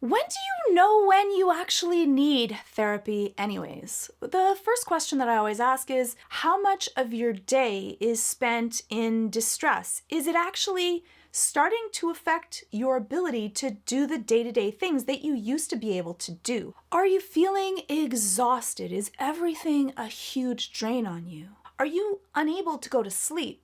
When do you know when you actually need therapy anyways? The first question that I always ask is, how much of your day is spent in distress? Is it actually starting to affect your ability to do the day-to-day things that you used to be able to do? Are you feeling exhausted? Is everything a huge drain on you? Are you unable to go to sleep?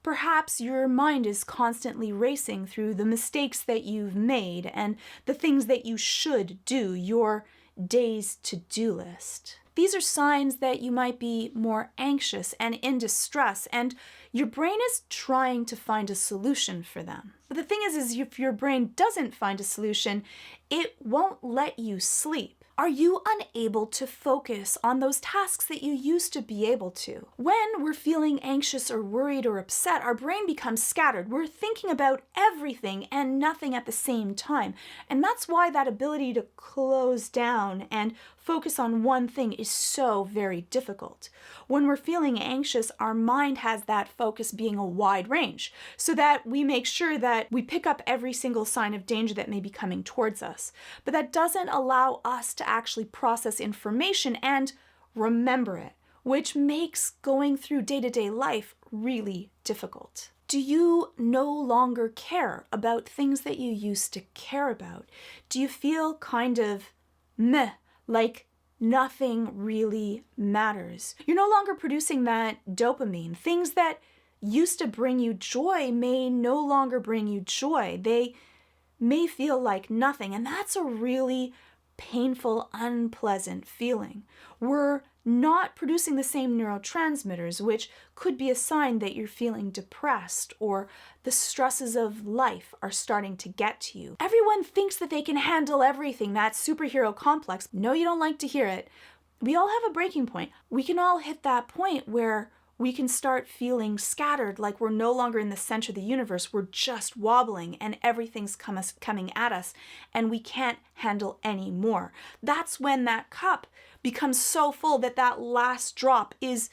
Perhaps your mind is constantly racing through the mistakes that you've made and the things that you should do, your day's to-do list. These are signs that you might be more anxious and in distress, and your brain is trying to find a solution for them. But the thing is if your brain doesn't find a solution, it won't let you sleep. Are you unable to focus on those tasks that you used to be able to? When we're feeling anxious or worried or upset, our brain becomes scattered. We're thinking about everything and nothing at the same time. And that's why that ability to close down and focus on one thing is so very difficult. When we're feeling anxious, our mind has that focus being a wide range, so that we make sure that we pick up every single sign of danger that may be coming towards us. But that doesn't allow us to actually process information and remember it, which makes going through day-to-day life really difficult. Do you no longer care about things that you used to care about? Do you feel kind of meh, like nothing really matters? You're no longer producing that dopamine. Things that used to bring you joy may no longer bring you joy. They may feel like nothing, and that's a really painful, unpleasant feeling. We're not producing the same neurotransmitters, which could be a sign that you're feeling depressed or the stresses of life are starting to get to you. Everyone thinks that they can handle everything, that superhero complex. No, you don't like to hear it. We all have a breaking point. We can all hit that point where we can start feeling scattered, like we're no longer in the center of the universe. We're just wobbling and everything's coming at us and we can't handle any more. That's when that cup becomes so full that that last drop is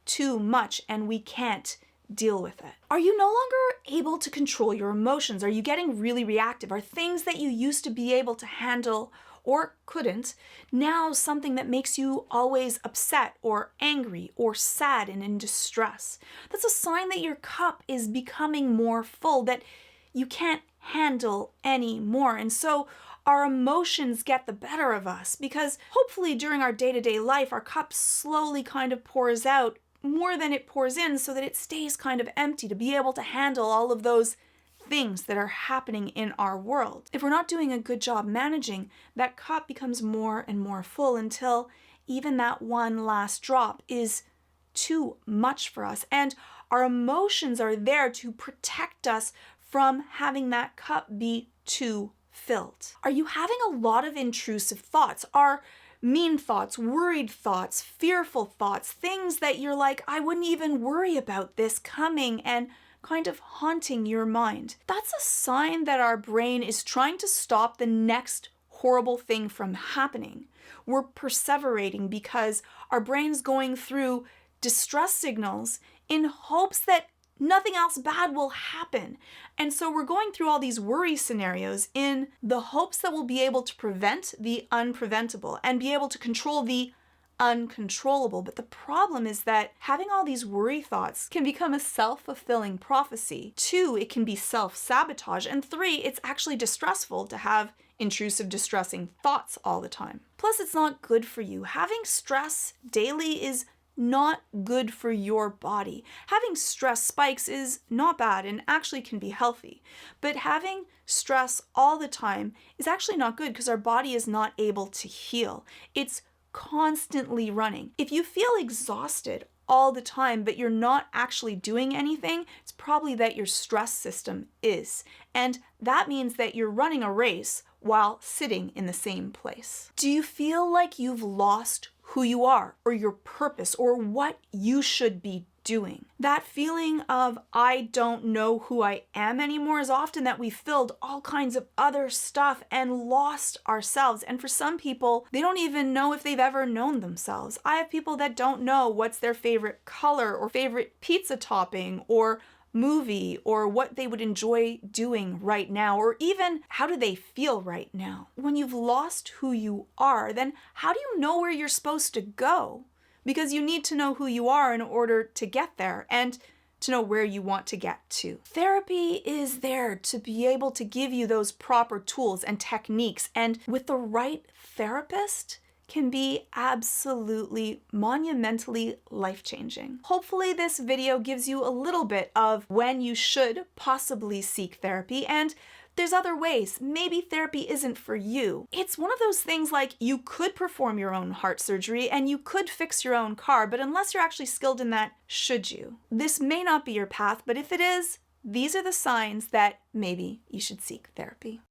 too much and we can't deal with it. Are you no longer able to control your emotions? Are you getting really reactive? Are things that you used to be able to handle or couldn't now something that makes you always upset or angry or sad and in distress? That's a sign that your cup is becoming more full, that you can't handle anymore. And so our emotions get the better of us, because hopefully during our day-to-day life, our cup slowly kind of pours out more than it pours in, so that it stays kind of empty to be able to handle all of those things that are happening in our world. If we're not doing a good job managing, that cup becomes more and more full until even that one last drop is too much for us. And our emotions are there to protect us from having that cup be too filled. Are you having a lot of intrusive thoughts? Are mean thoughts, worried thoughts, fearful thoughts, things that you're like, I wouldn't even worry about this coming and kind of haunting your mind? That's a sign that our brain is trying to stop the next horrible thing from happening. We're perseverating because our brain's going through distress signals in hopes that nothing else bad will happen. And so we're going through all these worry scenarios in the hopes that we'll be able to prevent the unpreventable and be able to control the uncontrollable. But the problem is that having all these worry thoughts can become a self-fulfilling prophecy. 2, it can be self-sabotage. And 3, it's actually distressful to have intrusive, distressing thoughts all the time. Plus, it's not good for you. Having stress daily is not good for your body. Having stress spikes is not bad and actually can be healthy. But having stress all the time is actually not good, because our body is not able to heal. It's constantly running. If you feel exhausted all the time, but you're not actually doing anything, it's probably that your stress system is. And that means that you're running a race while sitting in the same place. Do you feel like you've lost who you are or your purpose or what you should be doing? That feeling of I don't know who I am anymore is often that we filled all kinds of other stuff and lost ourselves. And for some people, they don't even know if they've ever known themselves. I have people that don't know what's their favorite color or favorite pizza topping or movie or what they would enjoy doing right now, or even how do they feel right now. When you've lost who you are, then how do you know where you're supposed to go? Because you need to know who you are in order to get there and to know where you want to get to. Therapy is there to be able to give you those proper tools and techniques, and with the right therapist, can be absolutely monumentally life-changing. Hopefully this video gives you a little bit of when you should possibly seek therapy, and there's other ways. Maybe therapy isn't for you. It's one of those things like you could perform your own heart surgery and you could fix your own car, but unless you're actually skilled in that, should you? This may not be your path, but if it is, these are the signs that maybe you should seek therapy.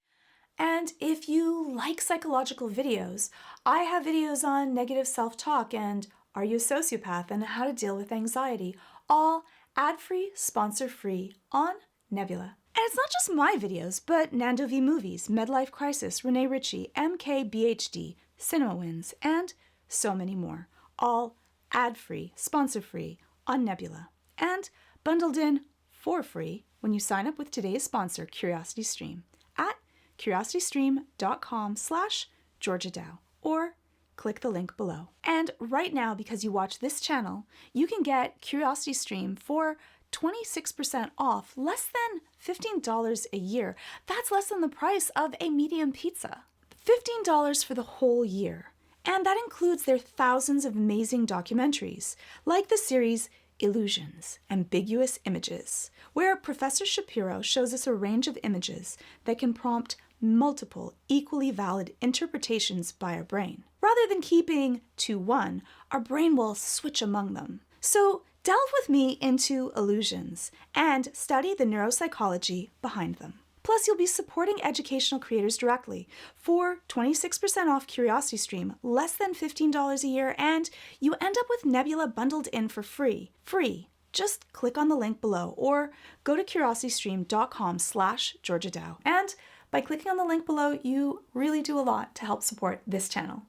And if you like psychological videos, I have videos on negative self-talk and are you a sociopath and how to deal with anxiety, all ad-free, sponsor-free on Nebula. And it's not just my videos, but Nando V Movies, Medlife Crisis, Renee Ritchie, MKBHD, Cinema Wins, and so many more, all ad-free, sponsor-free on Nebula, and bundled in for free when you sign up with today's sponsor, CuriosityStream, at curiositystream.com/Georgia Dow, or click the link below. And right now, because you watch this channel, you can get CuriosityStream for 26% off, less than $15 a year. That's less than the price of a medium pizza. $15 for the whole year. And that includes their thousands of amazing documentaries, like the series Illusions, Ambiguous Images, where Professor Shapiro shows us a range of images that can prompt multiple, equally valid interpretations by our brain. Rather than keeping to one, our brain will switch among them. So delve with me into illusions and study the neuropsychology behind them. Plus, you'll be supporting educational creators directly for 26% off CuriosityStream, less than $15 a year, and you end up with Nebula bundled in for free. Free. Just click on the link below or go to curiositystream.com/Georgia Dow. And by clicking on the link below, you really do a lot to help support this channel.